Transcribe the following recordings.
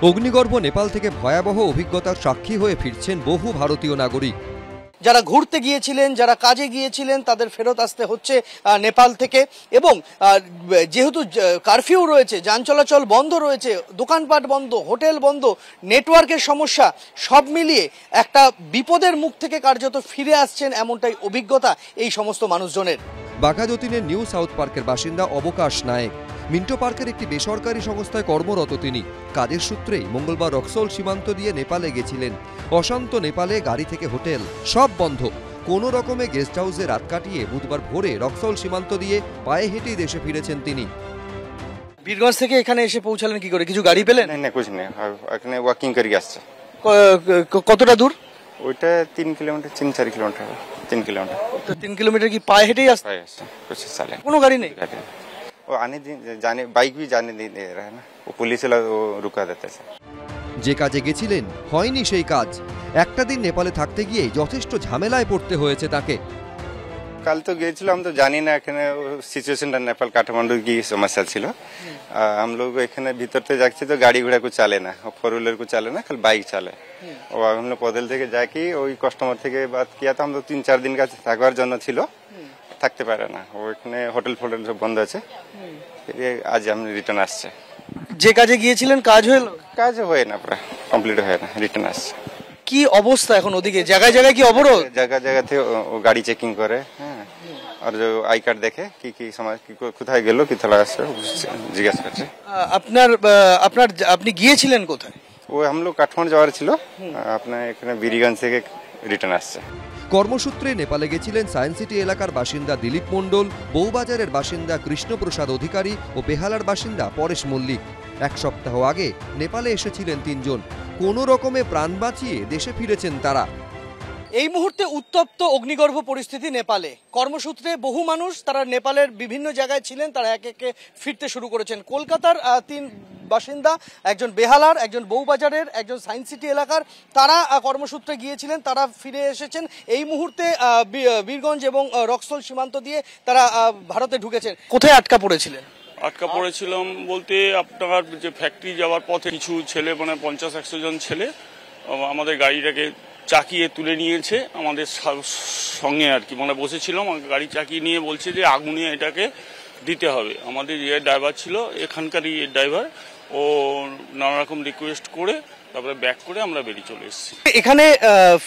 অগ্নিগর্ভ নেপাল থেকে ভয়াবহ অভিজ্ঞতার সাক্ষী হয়ে ফিরছেন বহু ভারতীয় নাগরিক। যারা ঘুরতে গিয়েছিলেন, যারা কাজে গিয়েছিলেন, তাদের ফেরত আসতে হচ্ছে নেপাল থেকে। এবং যেহেতু কারফিউ রয়েছে, যান চলাচল বন্ধ রয়েছে, দোকানপাট বন্ধ, হোটেল বন্ধ, নেটওয়ার্কের সমস্যা, সব মিলিয়ে একটা বিপদের মুখ থেকে কার্যত ফিরে আসছেন, এমনটাই অভিজ্ঞতা এই সমস্ত মানুষজনের। বাঘা যতীনের নিউ সাউথ পার্কের বাসিন্দা অবকাশ নায়েক। মিন্টো পার্কের একটি বেসরকারি সংস্থায় কর্মরত তিনি। কাজের সূত্রেই মঙ্গলবার রক্সোল সীমান্ত দিয়ে নেপালে গেছিলেন। অশান্ত নেপালে গাড়ি থেকে হোটেল সব বন্ধ। কোনো রকমে গেস্ট হাউসে রাত কাটিয়ে বুধবার ভোরে রক্সোল সীমান্ত দিয়ে পায়ে হেঁটেই দেশে ফিরেছেন তিনি। বীরগঞ্জ থেকে এখানে এসে পৌঁছালেন কি করে? কিছু গাড়ি পেলেন? না, কিছু নেই, এখানে ওয়াকিং করে আসছে। কতটা দূর? ওইটা 3 কিলোমিটার, 3-4 কিলোমিটার, 3 কিলোমিটার। 3 কিলোমিটার কি পায়ে হেঁটেই আসছে? कोशिश चले, কোনো গাড়ি নেই। वो आने जाने बाइक भी जाने नहीं दे रहा है ना, वो पुलिस वाला वो रुका देता है। যে কাজে গেছিলেন হয়নি সেই কাজ। একটা দিন নেপালে থাকতে গিয়ে যথেষ্ট ঝামেলায় পড়তে হয়েছে তাকে। কাল তো গিয়েছিলাম, তো জানি না এখানে সিচুয়েশনটা নেপাল কাঠমান্ডু কি সমস্যা ছিল। हम लोग এখানে ভিতরতে যাচ্ছি তো গাড়ি ঘোড়া को चले ना, 4 व्हीलर को चले ना, खाली बाइक चले। और हम लोग पैदल থেকে যাকি, ওই কাস্টমার থেকে বাত কিয়া তো, हम लोग 3-4 दिन কাছে থাকার জন্য ছিল, থাকতে পারে না। ওখানে হোটেল ফোটেল সব বন্ধ আছে। আজ আমি রিটার্ন আসছে। যে কাজে গিয়েছিলেন কাজ হলো? কাজ হয় না, পুরো কমপ্লিট হয় না, রিটার্ন আসছে। কি অবস্থা এখন ওদিকে? জায়গায় জায়গায় কি অবরোধ? জায়গা জায়গাতে গাড়ি চেকিং করে, হ্যাঁ, আর যে আই কার্ড দেখে কি সময় কি কোথায় গেল, কি থালা আসছে জিজ্ঞাসা করছে। আপনি গিয়েছিলেন কোথায়? ওই हम लोग কাঠমান্ডু যাওয়ার ছিল, আপনার এখানে বীরগঞ্জ থেকে রিটার্ন আসছে। কর্মসূত্রে নেপালে গেছিলেন সায়েন্স সিটি এলাকার বাসিন্দা দিলীপ মণ্ডল, বউবাজারের বাসিন্দা কৃষ্ণপ্রসাদ অধিকারী ও বেহালার বাসিন্দা পরেশ মল্লিক। এক সপ্তাহ আগে নেপালে এসেছিলেন 3 জন। কোনো রকমে প্রাণ বাঁচিয়ে দেশে ফিরেছেন তারা। এই মুহূর্তে উত্তপ্ত অগ্নিগর্ভ পরিস্থিতি নেপালে। কর্মসূত্রে বহু মানুষ তারা নেপালের বিভিন্ন জায়গায় ছিলেন, তারা একে একে ফিরতে শুরু করেছেন। কলকাতার 3 বাসিন্দা, একজন বেহালার, একজন বউবাজারের, একজন সায়েন্স সিটি এলাকার, তারা কর্মসূত্রে গিয়েছিলেন, তারা ফিরে এসেছেন। এই মুহূর্তে বীরগঞ্জ এবং রক্সোল সীমান্ত দিয়ে তারা ভারতে ঢুকেছেন। কোথায় আটকা পড়েছিলেন? আটকা পড়েছিলাম বলতে, আপনার যে ফ্যাক্টরি যাওয়ার পথে কিছু ছেলে, মানে 50-100 জন ছেলে আমাদের গাড়িটাকে চাকিয়ে তুলে নিয়েছে আমাদের সঙ্গে আর কি, মানে বসেছিলাম, গাড়ি চাকিয়ে নিয়ে বলছে যে আগুনে এটাকে দিতে হবে। আমাদের ড্রাইভার ছিল এখানকারই ড্রাইভার, ও নানা রকম রিকোয়েস্ট করে তারপরে ব্যাক করে আমরা বেরিয়ে চলে এসেছি। এখানে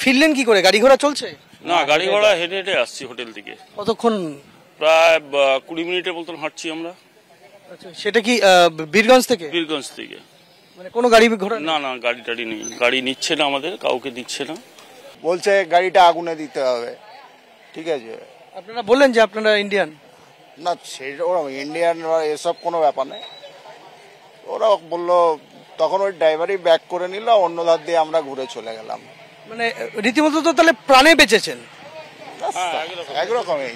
ফিরলেন কি করে? গাড়ি ঘোড়া চলছে না, গাড়ি ঘোড়া হেঁটে হেঁটে আসছি হোটেল থেকে। কতক্ষণ? প্রায় 20 মিনিটের মতন হাঁটছি আমরা। সেটা কি বীরগঞ্জ থেকে? বীরগঞ্জ থেকে। মানে কোনো গাড়ি ঘোড়া? না না, গাড়ি টাড়ি নেই, গাড়ি নিচ্ছে না, আমাদের কাউকে দিচ্ছে না। বলছে গাড়িটা আগুনে দিতে হবে। ঠিক আছে, আপনারা বললেন যে আপনারা ইন্ডিয়ান? না, সেটা ওরা ইন্ডিয়ান এসব কোনো ব্যাপার নেই। ওরা বললো, তখন ওই ড্রাইভারই ব্যাক করে নিল, অন্য ধার দিয়ে আমরা ঘুরে চলে গেলাম। মানে রীতিমতো তো তাহলে প্রাণে বেঁচেছেন। একরকমই।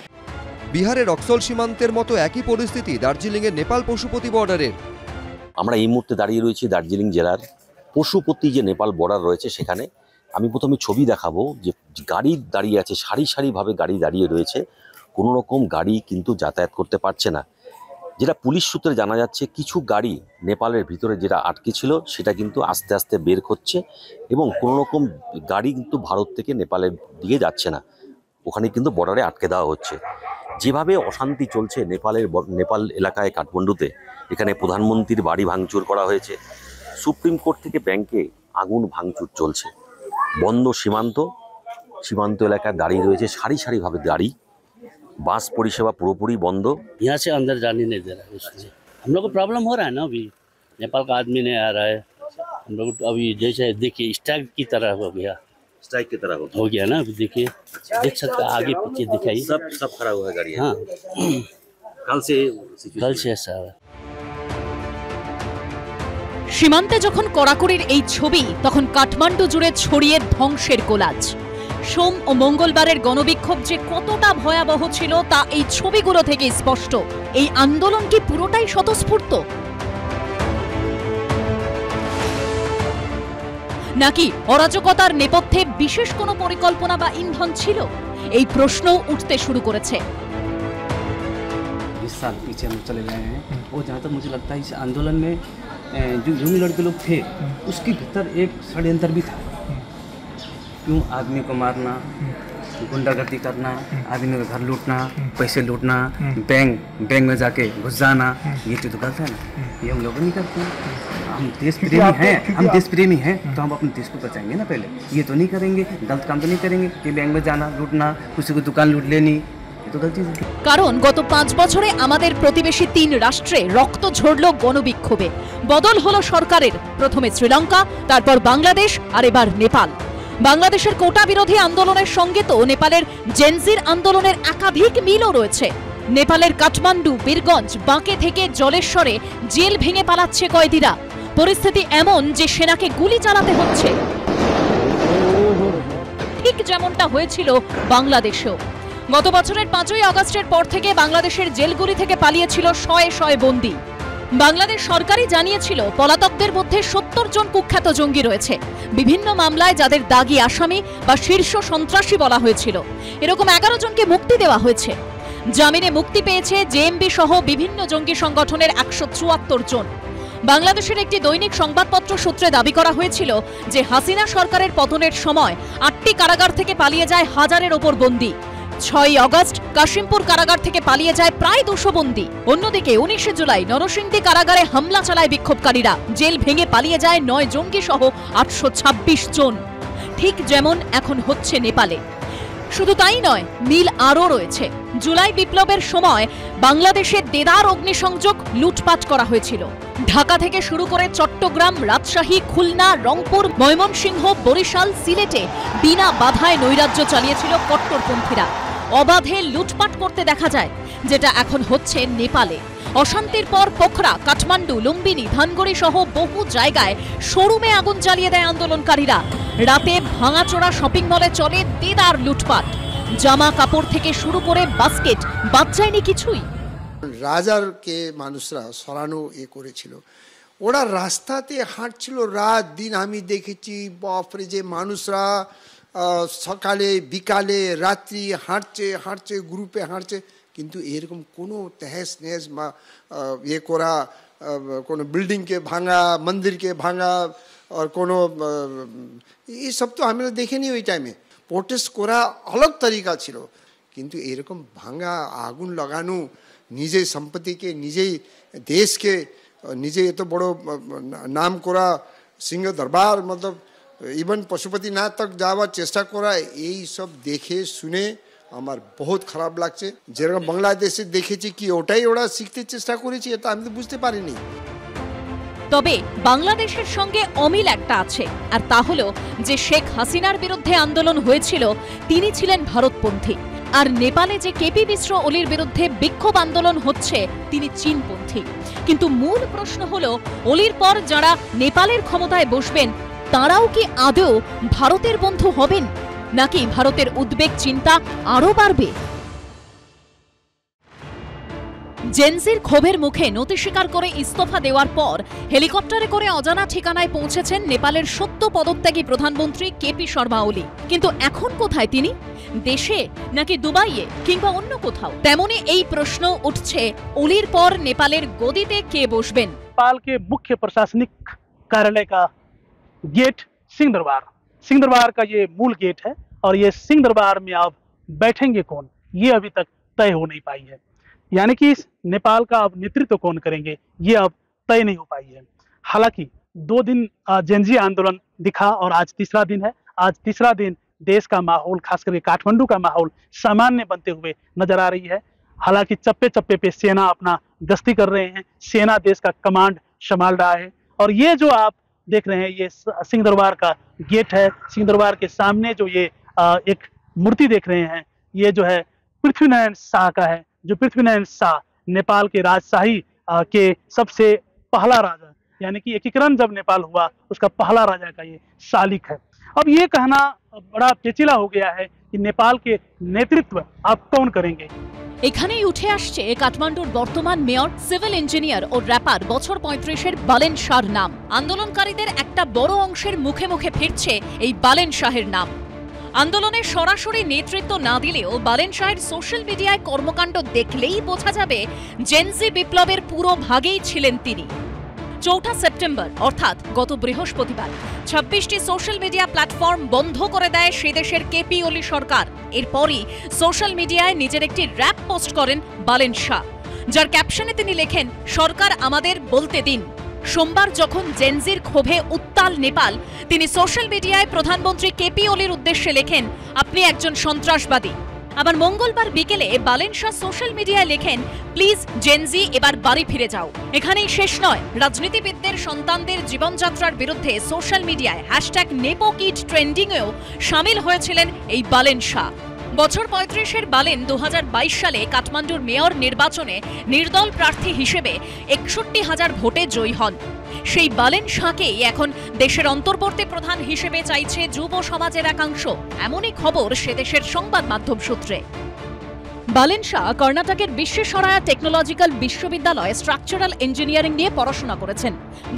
বিহারের রক্সোল সীমান্তের মতো একই পরিস্থিতি দার্জিলিংয়ের নেপাল পশুপতি বর্ডারের। আমরা এই মুহূর্তে দাঁড়িয়ে রয়েছি দার্জিলিং জেলার পশুপতি যে নেপাল বর্ডার রয়েছে সেখানে। আমি প্রথমে ছবি দেখাবো যে গাড়ি দাঁড়িয়ে আছে, সারি সারিভাবে গাড়ি দাঁড়িয়ে রয়েছে, কোনো রকম গাড়ি কিন্তু যাতায়াত করতে পারছে না। যেটা পুলিশ সূত্রে জানা যাচ্ছে, কিছু গাড়ি নেপালের ভিতরে যেটা আটকে ছিল সেটা কিন্তু আস্তে আস্তে বের হচ্ছে, এবং কোনো রকম গাড়ি কিন্তু ভারত থেকে নেপালের দিকে যাচ্ছে না, ওখানে কিন্তু বর্ডারে আটকে দেওয়া হচ্ছে। যেভাবে অশান্তি চলছে নেপাল এলাকায় কাঠমান্ডুতে, এখানে প্রধানমন্ত্রীর বাড়ি ভাঙচুর করা হয়েছে, সুপ্রিম কোর্ট থেকে ব্যাংকে আগুন ভাঙচুর চলছে, বন্ধ সীমান্ত এলাকায় দাঁড়িয়ে রয়েছে সারি সারিভাবে গাড়ি, বাস পরিষেবা পুরোপুরি বন্ধ। यहाँ से अंदर जाने नहीं दे रहा है इसलिए हम लोग को प्रॉब्लम हो रहा है ना। अभी नेपाल का आदमी नहीं आ रहा है, हम लोग अभी जैसे देखिए स्ट्राइक की तरह हो गया, स्ट्राइक की तरह हो गया ना। अभी देखिए, देख सकते हैं आगे पीछे दिखाई, सब खड़ा हुआ है गाड़ी। हाँ, कल से ऐसा है। সীমান্তে যখন কড়াকড়ির এই ছবি, তখন কাঠমান্ডু জুড়ে ছড়িয়ে ধ্বংসের কোলাজ। সোম ও মঙ্গলবারের গণবিক্ষোভ যে কতটা ভয়াবহ ছিল তা এই ছবিগুলো থেকে স্পষ্ট। এই আন্দোলন কি পুরোটাই স্বতঃস্ফূর্ত, নাকি অরাজকতার নেপথ্যে বিশেষ কোনো পরিকল্পনা বা ইন্ধন ছিল? এই প্রশ্নও উঠতে শুরু করেছে। 20 साल पीछे हम चले गए हैं, और जहाँ तक मुझे लगता है इस आंदोलन में जो जंगली लड़के लोग थे उसके भीतर एक षड्यंत्र भी था। क्यों आदमी को मारना, गुंडागर्दी करना, आदमी का घर लूटना, पैसे लूटना, बैंक में जाके घुस जाना, ये तो गलत है ना। ये हम लोग नहीं करते हैं। हम देश प्रेमी हैं, तो हम अपने देश को बचाएंगे ना पहले। ये तो नहीं करेंगे, गलत काम तो नहीं करेंगे कि बैंक में जाना, लूटना, किसी को दुकान लूट लेनी, ये तो गलती है। কারণ গত 5 বছরে আমাদের প্রতিবেশী 3 রাষ্ট্রে রক্ত ঝরল গণবিক্ষোভে। বদল হলো সরকারের, প্রথমে শ্রীলঙ্কা, তারপর বাংলাদেশ আর এবার নেপাল। বাংলাদেশের কোটা বিরোধী আন্দোলনের সঙ্গে তো নেপালের জেনজির আন্দোলনের একাধিক মিলও রয়েছে। নেপালের কাঠমান্ডু, বীরগঞ্জ, বাঁকে থেকে জলেশ্বরে জেল ভেঙে পালাচ্ছে কয়েদিরা। পরিস্থিতি এমন যে সেনাকে গুলি চালাতে হচ্ছে, ঠিক যেমনটা হয়েছিল বাংলাদেশেও। গত বছরের 5ই আগস্টের পর থেকে বাংলাদেশের জেলগুলি থেকে পালিয়েছিল শয়ে শয়ে বন্দী। বাংলাদেশ সরকারই জানিয়েছিল পলাতকদের মধ্যে 70 জন কুখ্যাত জঙ্গি রয়েছে, বিভিন্ন মামলায় যাদের দাগী আসামি বা শীর্ষ সন্ত্রাসী বলা হয়েছিল। এরকম 11 জনকে মুক্তি দেওয়া হয়েছে। জামিনে মুক্তি পেয়েছে জেএমবি সহ বিভিন্ন জঙ্গি সংগঠনের 174 জন। বাংলাদেশের একটি দৈনিক সংবাদপত্র সূত্রে দাবি করা হয়েছিল যে হাসিনা সরকারের পতনের সময় 8টি কারাগার থেকে পালিয়ে যায় হাজারের ওপর বন্দী। 6ই আগস্ট কাশিমপুর কারাগার থেকে পালিয়ে যায় প্রায় 200 বন্দী। অন্যদিকে 19শে জুলাই নরসিংদী কারাগারে হামলা চালায় বিক্ষোভকারীরা। জেল ভেঙে পালিয়ে যায় 9 জঙ্গি সহ 826 জন। ঠিক যেমন এখন হচ্ছে নেপালে। শুধু তাই নয়, মিল আরও রয়েছে। জুলাই বিপ্লবের সময় বাংলাদেশে দেদার অগ্নিসংযোগ, লুটপাট করা হয়েছিল। ঢাকা থেকে শুরু করে চট্টগ্রাম, রাজশাহী, খুলনা, রংপুর, ময়মনসিংহ, বরিশাল, সিলেটে বিনা বাধায় নৈরাজ্য চালিয়েছিল কট্টরপন্থীরা। অবাধে লুটপাট করতে দেখা যায়, যেটা এখন হচ্ছে নেপালে। অশান্তির পর পোখরা, কাঠমান্ডু, লুম্বিনী, ধানগড়ি সহ বহু জায়গায় শোরুমে আগুন জ্বালিয়ে দেয় আন্দোলনকারীরা। রাতে ভাঙাচোরা শপিং মলে চলে দেদার লুটপাট। জামা কাপড় থেকে শুরু করে বাস্কেট, বাদ যায়নি কিছুই। রাজারকে মানুষরা সরানো করেছিল। ওরা রাস্তাতে হাঁটছিল রাত দিন। আমি দেখেছি বাপরে, যে মানুষরা সকালে বিকালে রাত্রি হাঁটছে গ্রুপে হাঁটছে, কিন্তু এরকম কোনো তহস নহস করা, কোনো বিল্ডিংকে ভাঙা, মন্দিরকে ভাঙা, আর কোনো এইসব তো আমরা দেখিনি। ওই টাইমে প্রোটেস্ট করা আলাদা তরিকা ছিল, কিন্তু এরকম ভাঙা, আগুন লাগানো, নিজের সম্পত্তিকে, নিজেই দেশকে, নিজে এত বড় নাম করা, সিংহ দরবার মতলব ইভেন পশুপতিনাথ তক যাওয়ার চেষ্টা করা, এই সব দেখে শুনে আমার বহুত খারাপ লাগছে। যেরকম বাংলাদেশে দেখেছি কি ওটাই ওরা শিখতে চেষ্টা করেছি, এটা আমি তো বুঝতে পারিনি। তবে বাংলাদেশের সঙ্গে অমিল একটা আছে, আর তা হলো যে শেখ হাসিনার বিরুদ্ধে আন্দোলন হয়েছিল তিনি ছিলেন ভারতপন্থী, আর নেপালে যে কেপি মিশ্র ওলির বিরুদ্ধে বিক্ষোভ আন্দোলন হচ্ছে তিনি চীনপন্থী। কিন্তু মূল প্রশ্ন হলো, ওলির পর যারা নেপালের ক্ষমতায় বসবেন তারাও কি আদৌ ভারতের বন্ধু হবেন, নাকি ভারতের উদ্বেগ চিন্তা আরও বাড়বে? জেনজির ক্ষোভের মুখে নতি স্বীকার করে ইস্তফা দেওয়ার পর হেলিকপ্টারে করে অজানা ঠিকানায় পৌঁছেছেন নেপালের সদ্য পদত্যাগী প্রধানমন্ত্রী কেপি শর্মা ওলি। কিন্তু এখন কোথায় তিনি? দেশে নাকি দুবাইয়ে কিংবা অন্য কোথাও? তেমনি এই প্রশ্ন উঠছে, ওলির পর নেপালের গদিতে কে বসবেন? नेपाल के मुख्य प्रशासनिक कार्यालय का गेट सिंह दरबार का ये मूल गेट है, और ये सिंह दरबार में अब बैठेंगे कौन, ये अभी तक तय हो नहीं पाई है। यानी कि नेपाल का अब नेतृत्व कौन करेंगे, ये अब तय नहीं हो पाई है। हालांकि 2 दिन जेनजी आंदोलन दिखा और आज तीसरा दिन है। आज तीसरा दिन देश का माहौल, खास करके काठमांडू का माहौल सामान्य बनते हुए नजर आ रही है। हालांकि चप्पे चप्पे पे सेना अपना गश्ती कर रहे हैं, सेना देश का कमांड संभाल रहा है। और ये जो आप देख रहे हैं, ये सिंह दरबार का गेट है। सिंह दरबार के सामने जो ये एक मूर्ति देख रहे हैं, ये जो है पृथ्वीनारायण शाह का है। जो पृथ्वीनारायण शाह नेपाल के राजशाही के सबसे पहला राजा, यानी कि एकीकरण जब नेपाल हुआ उसका पहला राजा का ये शालिक है। अब ये कहना बड़ा पेचीदा हो गया है कि नेपाल के नेतृत्व आप कौन करेंगे। এখানেই উঠে আসছে কাঠমান্ডুর বর্তমান মেয়র, সিভিল ইঞ্জিনিয়ার ও র্যাপার বছর 35-এর বালেন শাহর নাম। আন্দোলনকারীদের একটা বড় অংশের মুখে মুখে ফিরছে এই বালেন শাহের নাম। আন্দোলনের সরাসরি নেতৃত্ব না দিলেও বালেন শাহের সোশ্যাল মিডিয়ায় কর্মকাণ্ড দেখলেই বোঝা যাবে জেনজি বিপ্লবের পুরো ভাগেই ছিলেন তিনি। 4 সেপ্টেম্বর অর্থাৎ গত বৃহস্পতিবার 26টি সোশ্যাল মিডিয়া প্ল্যাটফর্ম বন্ধ করে দেয় সে দেশের কেপি ওলি সরকার। এরপরই সোশ্যাল মিডিয়ায় নিজের একটি র‍্যাপ পোস্ট করেন বালেন শাহ, যার ক্যাপশনে তিনি লেখেন, সরকার আমাদের বলতে দিন। সোমবার যখন জেনজির ক্ষোভে উত্তাল নেপাল, তিনি সোশ্যাল মিডিয়ায় প্রধানমন্ত্রী কেপি ওলির উদ্দেশ্যে লেখেন, আপনি একজন সন্ত্রাসবাদী। আবার মঙ্গলবার বিকেলে বালেন শাহ সোশ্যাল মিডিয়ায় লেখেন, প্লিজ জেনজি এবার বাড়ি ফিরে যাও। এখানেই শেষ নয়, রাজনীতিবিদদের সন্তানদের জীবনযাত্রার বিরুদ্ধে সোশ্যাল মিডিয়ায় #নেপোকিড ট্রেন্ডিংয়েও সামিল হয়েছিলেন এই বালেন শাহ। বছর 35-এর বালেন 2022 সালে কাঠমান্ডুর মেয়র নির্বাচনে নির্দল প্রার্থী হিসেবে 61,000 ভোটে জয়ী হন। সেই বালেন শাহকেই এখন দেশের অন্তর্বর্তী প্রধান হিসেবে চাইছে যুব সমাজের একাংশ, এমনই খবর সে দেশের সংবাদ মাধ্যম সূত্রে। বালেন শাহ কর্ণাটকের বিশ্বেশ্বরায়া টেকনোলজিক্যাল বিশ্ববিদ্যালয়ে স্ট্রাকচারাল ইঞ্জিনিয়ারিং নিয়ে পড়াশোনা করেছেন।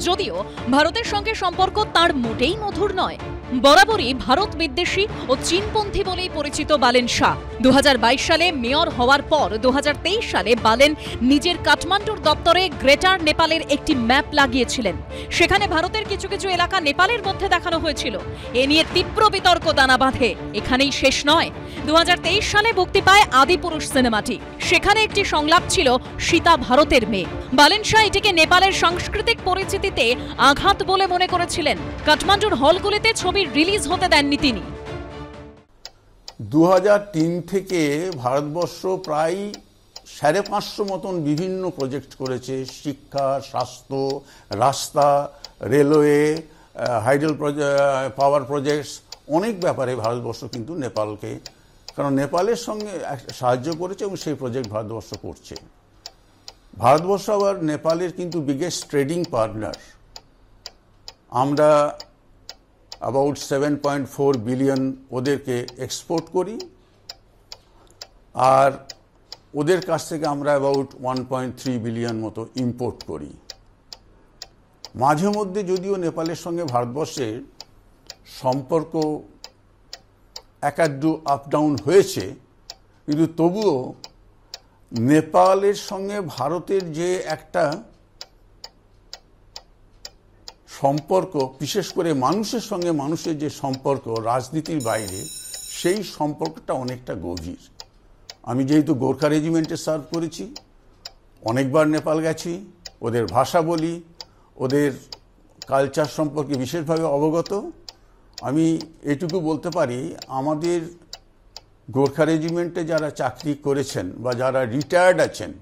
যদিও ভারতের সঙ্গে সম্পর্ক তাঁর মোটেই মধুর নয়। বরাবরই ভারত বিদ্বেষী ও চীনপন্থী বলেই পরিচিত বালেন শাহ। 2022 সালে মেয়র হওয়ার পর 2023 সালে বালেন নিজের কাঠমান্ডুর দপ্তরে গ্রেটার নেপালের একটি ম্যাপ লাগিয়েছিলেন। সেখানে ভারতের কিছু কিছু এলাকা নেপালের মধ্যে দেখানো হয়েছিল। এ নিয়ে তীব্র বিতর্ক দানা বাঁধে। এখানেই শেষ নয়, 2023 সালে মুক্তি পায় আদিপুরুষ সিনেমাটি। সেখানে একটি সংলাপ ছিল সীতা ভারতের মেয়ে। বালেন শাহ এটিকে নেপালের সাংস্কৃতিক পরিচিতিতে আঘাত বলে মনে করেছিলেন। কাঠমান্ডুর হলগুলিতে ছবি রিলিজ হতে দেননি তিনি। 2003 থেকে ভারতবর্ষ প্রায় 550 মতন বিভিন্ন প্রজেক্ট করেছে, শিক্ষা, স্বাস্থ্য, রাস্তা, রেলওয়ে, হাইড্রো পাওয়ার প্রজেক্টস, অনেক ব্যাপারে ভারতবর্ষ কিন্তু নেপালকে, কারণ নেপালের সঙ্গে সাহায্য করেছে এবং সেই প্রজেক্ট ভারতবর্ষ করছে। ভারতবর্ষ আবার নেপালের কিন্তু বিগেস্ট ট্রেডিং পার্টনার। আমরা অ্যাবাউট 7.4 বিলিয়ন ওদেরকে এক্সপোর্ট করি, আর ওদের কাছ থেকে আমরা অ্যাবাউট 1.3 বিলিয়ন মতো ইম্পোর্ট করি। মাঝে মধ্যে যদিও নেপালের সঙ্গে ভারতবর্ষের সম্পর্ক একাধ আপ ডাউন হয়েছে, কিন্তু তবুও নেপালের সঙ্গে ভারতের যে একটা সম্পর্ক, বিশেষ করে মানুষের সঙ্গে মানুষের যে সম্পর্ক রাজনীতির বাইরে, সেই সম্পর্কটা অনেকটা গভীর। আমি যেহেতু গোর্খা রেজিমেন্টে সার্ভ করেছি, অনেকবার নেপাল গেছি, ওদের ভাষা বলি, ওদের কালচার সম্পর্কে বিশেষভাবে অবগত। আমি এটুকু বলতে পারি, আমাদের গোর্খা রেজিমেন্টে যারা চাকরি করেছেন বা যারা রিটায়ার্ড আছেন,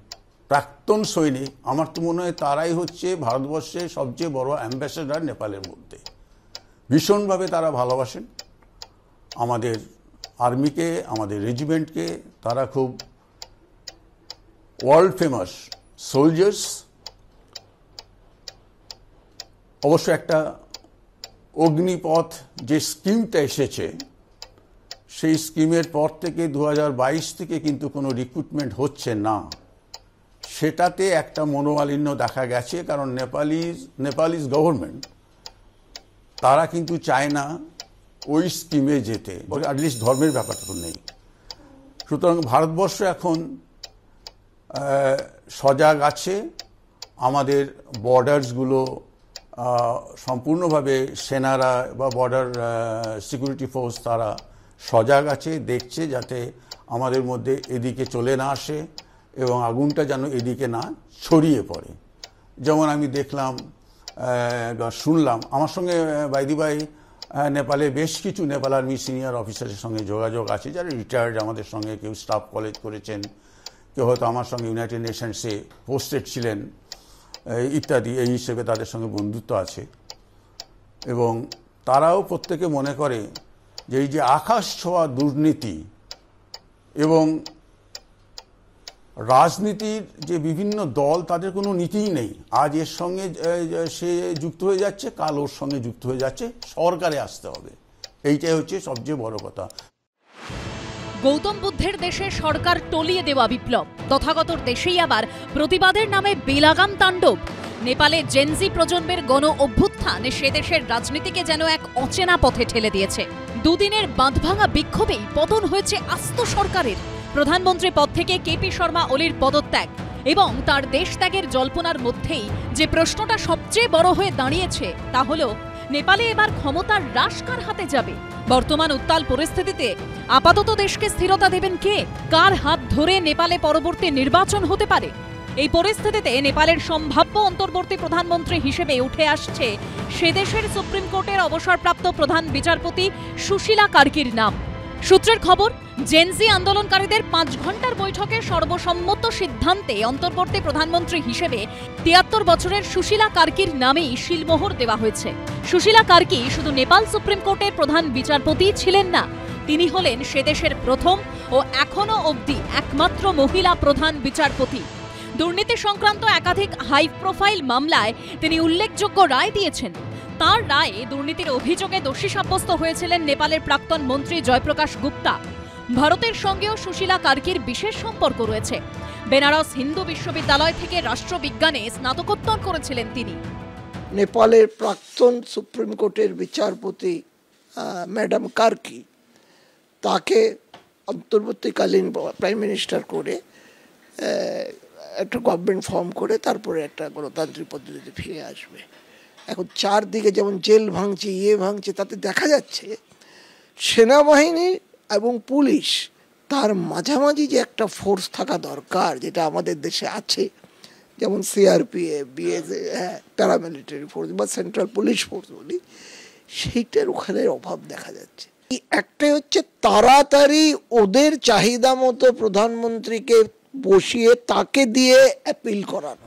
প্রাক্তন সৈনিক, আমার তো মনে হয় তারাই হচ্ছে ভারতবর্ষের সবচেয়ে বড় অ্যাম্বাসেডর নেপালের মধ্যে। ভীষণভাবে তারা ভালোবাসেন আমাদের আর্মিকে, আমাদের রেজিমেন্টকে। তারা খুব ওয়ার্ল্ড ফেমাস সোলজার্স। অবশ্য একটা অগ্নিপথ যে স্কিমটা এসেছে, সেই স্কিমের পর থেকে 2022 থেকে কিন্তু কোনো রিক্রুটমেন্ট হচ্ছে না। সেটাতে একটা মনোমালিন্য দেখা গেছে, কারণ নেপালিজ গভর্নমেন্ট তারা কিন্তু চায় না ওই স্কিমে যেতে, অ্যাটলিস্ট ধর্মের ব্যাপারটা তো নেই। সুতরাং ভারতবর্ষ এখন সজাগ আছে। আমাদের বর্ডার্সগুলো সম্পূর্ণভাবে সেনারা বা বর্ডার সিকিউরিটি ফোর্স তারা সজাগ আছে, দেখছে যাতে আমাদের মধ্যে এদিকে চলে না আসে এবং আগুনটা যেন এদিকে না ছড়িয়ে পড়ে। যেমন আমি দেখলাম, শুনলাম, আমার সঙ্গে বাইদিবাই নেপালে বেশ কিছু নেপাল আর্মি সিনিয়র অফিসারের সঙ্গে যোগাযোগ আছে, যারা রিটায়ার্ড আমাদের সঙ্গে, কেউ স্টাফ কলেজ করেছেন, কেউ হয়তো আমার সঙ্গে ইউনাইটেড নেশনসে পোস্টেড ছিলেন ইত্যাদি। এই হিসেবে তাদের সঙ্গে বন্ধুত্ব আছে এবং তারাও প্রত্যেকে মনে করে যে এই যে আকাশ ছোঁয়া দুর্নীতি এবং রাজনীতির যে বিভিন্ন দল, তাদের কোনো নীতিই নেই। আজ এর সঙ্গে সে যুক্ত হয়ে যাচ্ছে, কাল ওর সঙ্গে যুক্ত হয়ে যাচ্ছে, সরকারে আসতে হবে। এইটাই হচ্ছে সবচেয়ে বড় কথা। গৌতম বুদ্ধের দেশে সরকার টলিয়ে দেওয়া বিপ্লব, তথাগতর দেশেই আবার প্রতিবাদের নামে বেলাগাম তাণ্ডব। নেপালে জেনজি প্রজন্মের গণ অভ্যুত্থান সে দেশের রাজনীতিকে যেন এক অচেনা পথে ঠেলে দিয়েছে। দুদিনের বাঁধভাঙা বিক্ষোভেই পতন হয়েছে আস্ত সরকারের। প্রধানমন্ত্রী পদ থেকে কেপি শর্মা ওলির পদত্যাগ, এবং তার দেশ ত্যাগের জল্পনার মধ্যেই যে প্রশ্নটা সবচেয়ে বড় হয়ে দাঁড়িয়েছে তা হলো নেপালে এবার ক্ষমতার হ্রাস কার হাতে যাবে। বর্তমান উত্তাল পরিস্থিতিতে আপাতত দেশকে স্থিরতা দেবেন কে? কার হাত ধরে নেপালে পরবর্তী নির্বাচন হতে পারে? এই পরিস্থিতিতে নেপালের সম্ভাব্য অন্তর্বর্তী প্রধানমন্ত্রী হিসেবে উঠে আসছে সে দেশের সুপ্রিম কোর্টের অবসরপ্রাপ্ত প্রধান বিচারপতি সুশীলা কার্কির নাম। সূত্রের খবর, জেনজি আন্দোলনকারীদের 5 ঘন্টার বৈঠকে সর্বসম্মত সিদ্ধান্তে অন্তর্বর্তী প্রধানমন্ত্রী হিসেবে 73 বছরের সুশীলা কার্কির নামেই শিলমোহর দেওয়া হয়েছে। সুশীলা কার্কি শুধু নেপাল সুপ্রিম কোর্টের প্রধান বিচারপতি ছিলেন না, তিনি হলেন সে দেশের প্রথম ও এখনো অবধি একমাত্র মহিলা প্রধান বিচারপতি। দুর্নীতি সংক্রান্ত একাধিক হাই প্রোফাইল মামলায় তিনি উল্লেখযোগ্য রায় দিয়েছেন। তার রায়ে দুর্নীতির অভিযোগে দোষী সাব্যস্ত হয়েছিলেন নেপালের প্রাক্তন মন্ত্রী জয়প্রকাশ গুপ্তা। ভারতের সঙ্গেও সুশীলা কার্কির বিশেষ সম্পর্ক রয়েছে। বেনারস হিন্দু বিশ্ববিদ্যালয় থেকে রাষ্ট্রবিজ্ঞানে স্নাতকোত্তর করেছিলেন তিনি। নেপালের প্রাক্তন সুপ্রিম কোর্টের বিচারপতি ম্যাডাম কার্কি, তাকে অন্তর্বর্তীকালীন প্রাইম মিনিস্টার করে একটা গভর্নমেন্ট ফর্ম করে তারপরে একটা গণতান্ত্রিক পদ্ধতিতে ফিরে আসবে। এখন চারদিকে যেমন জেল ভাঙছে, ভাঙছে, তাতে দেখা যাচ্ছে সেনাবাহিনী এবং পুলিশ তার মাঝামাঝি যে একটা ফোর্স থাকা দরকার, যেটা আমাদের দেশে আছে, যেমন সিআরপিএফ, বিএসএফ, প্যারামিলিটারি ফোর্স বা সেন্ট্রাল পুলিশ ফোর্স বলি, সেইটার ওখানে অভাব দেখা যাচ্ছে। একটাই হচ্ছে তাড়াতাড়ি ওদের চাহিদা মতো প্রধানমন্ত্রীকে বসিয়ে তাকে দিয়ে অ্যাপিল করানো।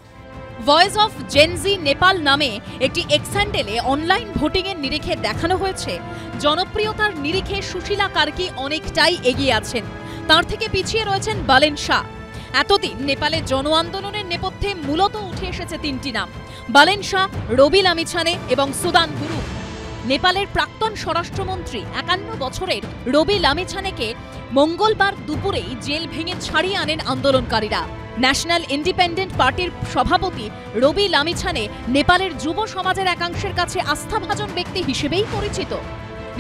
ভয়েস অফ জেনজি নেপাল নামে একটি এক্স হ্যান্ডেলে অনলাইন ভোটিং এর নিরিখে দেখানো হয়েছে জনপ্রিয়তার নিরিখে সুশীলা কার্কি অনেকটাই এগিয়ে আছেন। তার থেকে পিছিয়ে রয়েছেন বালেন শাহ। এতদিন নেপালে জন আন্দোলনের নেপথ্যে মূলত উঠে এসেছে 3টি নাম: বালেন শাহ, রবি লামিছানে এবং সুদান গুরু। নেপালের প্রাক্তন স্বরাষ্ট্রমন্ত্রী 51 বছরের রবি লামিছানেকে মঙ্গলবার দুপুরেই জেল ভেঙে ছাড়িয়ে আনেন আন্দোলনকারীরা। ন্যাশনাল ইন্ডিপেন্ডেন্ট পার্টির সভাপতি রবি লামিছানে নেপালের যুব সমাজের একাংশের কাছে আস্থাভাজন ব্যক্তি হিসেবেই পরিচিত।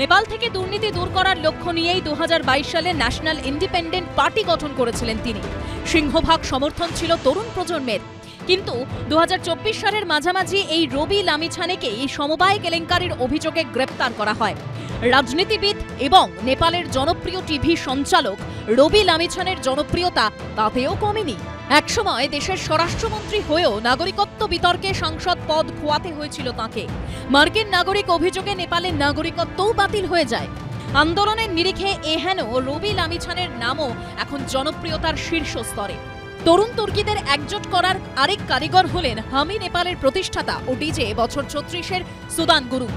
নেপাল থেকে দুর্নীতি দূর করার লক্ষ্য নিয়েই 2022 সালে ন্যাশনাল ইন্ডিপেন্ডেন্ট পার্টি গঠন করেছিলেন তিনি। সিংহভাগ সমর্থন ছিল তরুণ প্রজন্মের। কিন্তু 2024 সালের মাঝামাঝি এই রবি লামিছানেকে এই সমবায় কেলেঙ্কারির অভিযোগে গ্রেপ্তার করা হয়। রাজনীতিবিদ এবং নেপালের জনপ্রিয় টিভি সঞ্চালক রবি লামিছানের জনপ্রিয়তা তাতেও কমেনি। একসময় দেশের স্বরাষ্ট্রমন্ত্রী হয়েও নাগরিকত্ব বিতর্কে সাংসদ পদ খোয়াতে হয়েছিল তাঁকে। মার্কিন নাগরিক অভিযোগে নেপালের নাগরিকত্বও বাতিল হয়ে যায়। আন্দোলনের নিরিখে এহেন রবি লামিছানের নামও এখন জনপ্রিয়তার শীর্ষ স্তরে। তরুণ তুর্কিদের একজোট করার আরেক কারিগর হলেন হামি নেপালের প্রতিষ্ঠাতা ও ডিজে বছর 36-এর সুদান গুরু।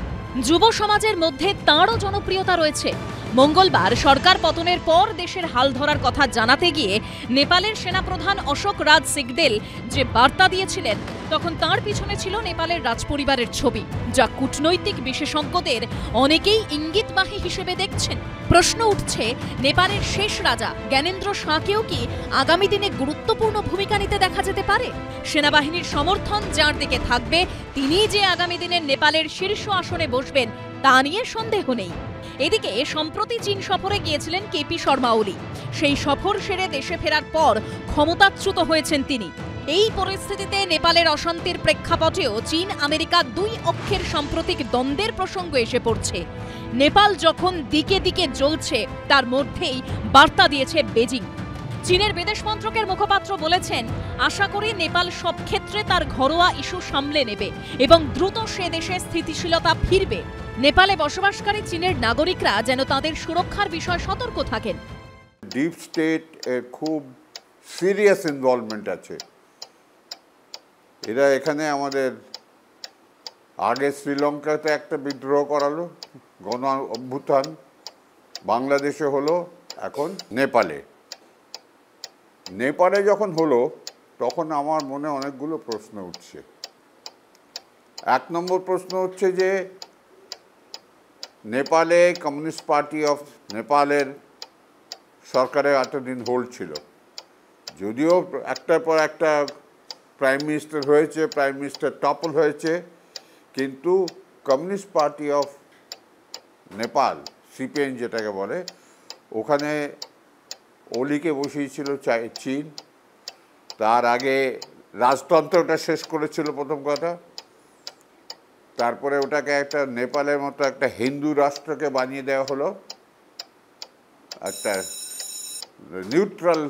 যুব সমাজের মধ্যে তাঁরও জনপ্রিয়তা রয়েছে। মঙ্গলবার সরকার পতনের পর দেশের হাল ধরার কথা জানাতে গিয়ে নেপালের সেনাপ্রধান অশোক রাজ সিগদেল যে বার্তা দিয়েছিলেন, তখন তার পিছনে ছিল নেপালের রাজপরিবারের ছবি, যা কূটনৈতিক বিশেষজ্ঞদের অনেকেই ইঙ্গিতবাহী হিসেবে দেখছেন। প্রশ্ন উঠছে, নেপালের শেষ রাজা জ্ঞানেন্দ্র শাহকেও কি আগামী দিনে গুরুত্বপূর্ণ ভূমিকা নিতে দেখা যেতে পারে? সেনাবাহিনীর সমর্থন যার দিকে থাকবে, তিনিই যে আগামী দিনের নেপালের শীর্ষ আসনে বসবেন তা নিয়ে সন্দেহ নেই। এদিকে সম্প্রতি চীন সফরে গিয়েছিলেন কেপি শর্মা ওলি। সেই সফর সেরে দেশে ফেরার পর ক্ষমতাচ্যুত হয়েছেন তিনি। এই পরিস্থিতিতে নেপালের অশান্তির প্রেক্ষাপটেও চীন আমেরিকা 2 অক্ষের সাম্প্রতিক দ্বন্দ্বের প্রসঙ্গ এসে পড়ছে। নেপাল যখন দিকে দিকে জ্বলছে, তার মধ্যেই বার্তা দিয়েছে বেজিং। চীনের বিদেশ মন্ত্রকের মুখপাত্র বলেছেন, আশা করি নেপাল সব ক্ষেত্রে তার ঘরোয়া ইস্যু সামলে নেবে এবং দ্রুত সে দেশে স্থিতিশীলতা ফিরবে। নেপালে বসবাসকারী চীনের নাগরিকরা যেন তাদের সুরক্ষার বিষয়ে সতর্ক থাকেন। ডিপ স্টেট এর খুব সিরিয়াস ইনভলভমেন্ট আছে। এরা এখানে আমাদের আগে শ্রীলঙ্কাতে একটা বিদ্রোহ করালো, গণ অভ্যুত্থান, বাংলাদেশে হলো, এখন নেপালে যখন হলো তখন আমার মনে অনেকগুলো প্রশ্ন উঠছে। 1 নম্বর প্রশ্ন হচ্ছে যে নেপালে কমিউনিস্ট পার্টি অফ নেপালের সরকারের এতদিন হোল্ড ছিল, যদিও একটার পর একটা প্রাইম মিনিস্টার হয়েছে, প্রাইম মিনিস্টার টপল হয়েছে, কিন্তু communist party of Nepal, CPN যেটাকে বলে, ওখানে ওলিকে বসিয়েছিল চীন। তার আগে রাজতন্ত্রটা শেষ করেছিল প্রথম কথা, তারপরে ওটাকে একটা নেপালের মতো একটা হিন্দু রাষ্ট্রকে বানিয়ে দেওয়া হলো, একটা নিউট্রাল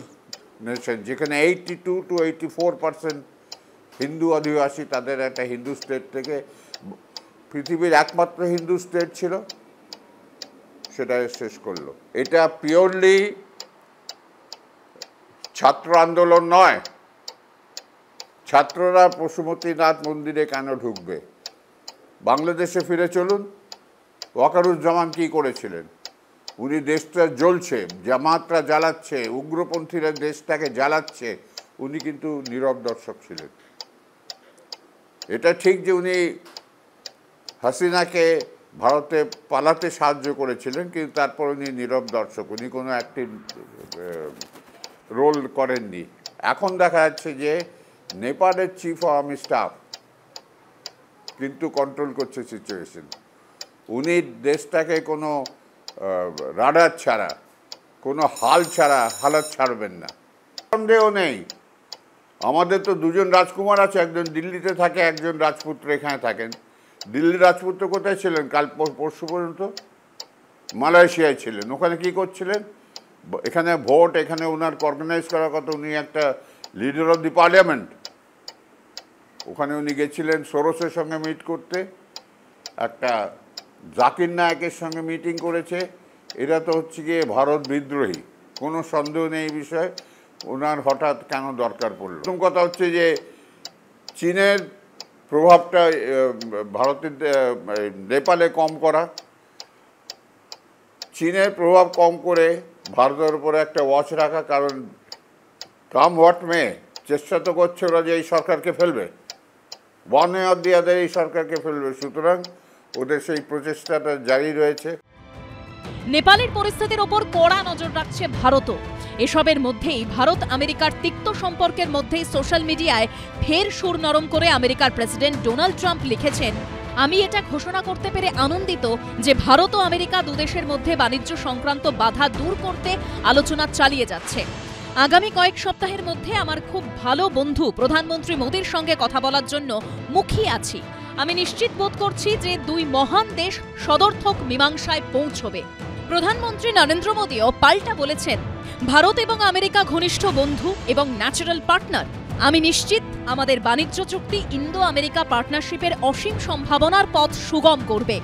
নেশন যেখানে 82 to 84% হিন্দু অধিবাসী, তাদের একটা হিন্দু স্টেট থেকে পৃথিবীর একমাত্র হিন্দু স্টেট ছিল, সেটা শেষ করলো। এটা পিওরলি ছাত্র আন্দোলন নয়। ছাত্ররা পশুপতিনাথ মন্দিরে কেন ঢুকবে? বাংলাদেশে ফিরে চলুন, ওয়াকারুজ্জামান কি করেছিলেন? উনি দেশটা জ্বলছে, জামাতরা জ্বালাচ্ছে, উগ্রপন্থীরা দেশটাকে জ্বালাচ্ছে, উনি কিন্তু নীরব দর্শক ছিলেন। এটা ঠিক যে উনি হাসিনাকে ভারতে পালাতে সাহায্য করেছিলেন, কিন্তু তারপর উনি নীরব দর্শক, উনি কোনো অ্যাক্টিভ রোল করেননি। এখন দেখা যাচ্ছে যে নেপালের চিফ অফ আর্মি স্টাফ কিন্তু কন্ট্রোল করছে সিচুয়েশন। উনি দেশটাকে কোনো রাডার ছাড়া, কোনো হালাত ছাড়বেন না, সন্দেহ নেই। আমাদের তো দুজন রাজকুমার আছে, একজন দিল্লিতে থাকে, একজন রাজপুত্র এখানে থাকেন। দিল্লির রাজপুত্র কোথায় ছিলেন? কাল পরশু পর্যন্ত মালয়েশিয়ায় ছিলেন। ওখানে কি করছিলেন? এখানে ভোট, এখানে ওনার অর্গানাইজ করার কথা, উনি একটা লিডার অফ দি পার্লামেন্ট। ওখানে উনি গেছিলেন সোরসের সঙ্গে মিট করতে, একটা জাকির নায়েকের সঙ্গে মিটিং করেছে। এরা তো হচ্ছে গিয়ে ভারত বিদ্রোহী, কোনো সন্দেহ নেই এই বিষয়ে। ওনার হঠাৎ কেন দরকার পড়ল? প্রথম কথা হচ্ছে যে চীনের প্রভাবটা ভারতের নেপালে কম করা, চীনের প্রভাব কম করে ভারতের উপরে একটা ওয়াচ রাখা। কারণ কাম হোয়াট মে, চেষ্টা তো করছে ওরা যে এই সরকারকে ফেলবে, ওয়ান ওয়ে অর দি আদার এই সরকারকে ফেলবে। সুতরাং ওদের সেই প্রচেষ্টাটা জারি রয়েছে। নেপালের পরিস্থিতির ওপর কড়া নজর রাখছে ভারতও। এসবের মধ্যেই ভারত আমেরিকার তিক্ত সম্পর্কের মধ্যেই সোশ্যাল মিডিয়ায় ফের সুর নরম করে আমেরিকার প্রেসিডেন্ট ডোনাল্ড ট্রাম্প লিখেছেন, আমি এটা ঘোষণা করতে পেরে আনন্দিত যে ভারত ও আমেরিকা দুদেশের মধ্যে বাণিজ্য সংক্রান্ত বাধা দূর করতে আলোচনা চালিয়ে যাচ্ছে। আগামী কয়েক সপ্তাহের মধ্যে আমার খুব ভালো বন্ধু প্রধানমন্ত্রী মোদির সঙ্গে কথা বলার জন্য মুখিয়ে আছি। আমি নিশ্চিত বোধ করছি যে দুই মহান দেশ সদর্থক মীমাংসায় পৌঁছবে। প্রধানমন্ত্রী নরেন্দ্র মোদিও পাল্টা বলেছেন, ভারত এবং আমেরিকা ঘনিষ্ঠ বন্ধু এবং ন্যাচারাল পার্টনার। আমি নিশ্চিত আমাদের বাণিজ্য চুক্তি ইন্দো আমেরিকা পার্টনারশিপের অসীম সম্ভাবনার পথ সুগম করবে।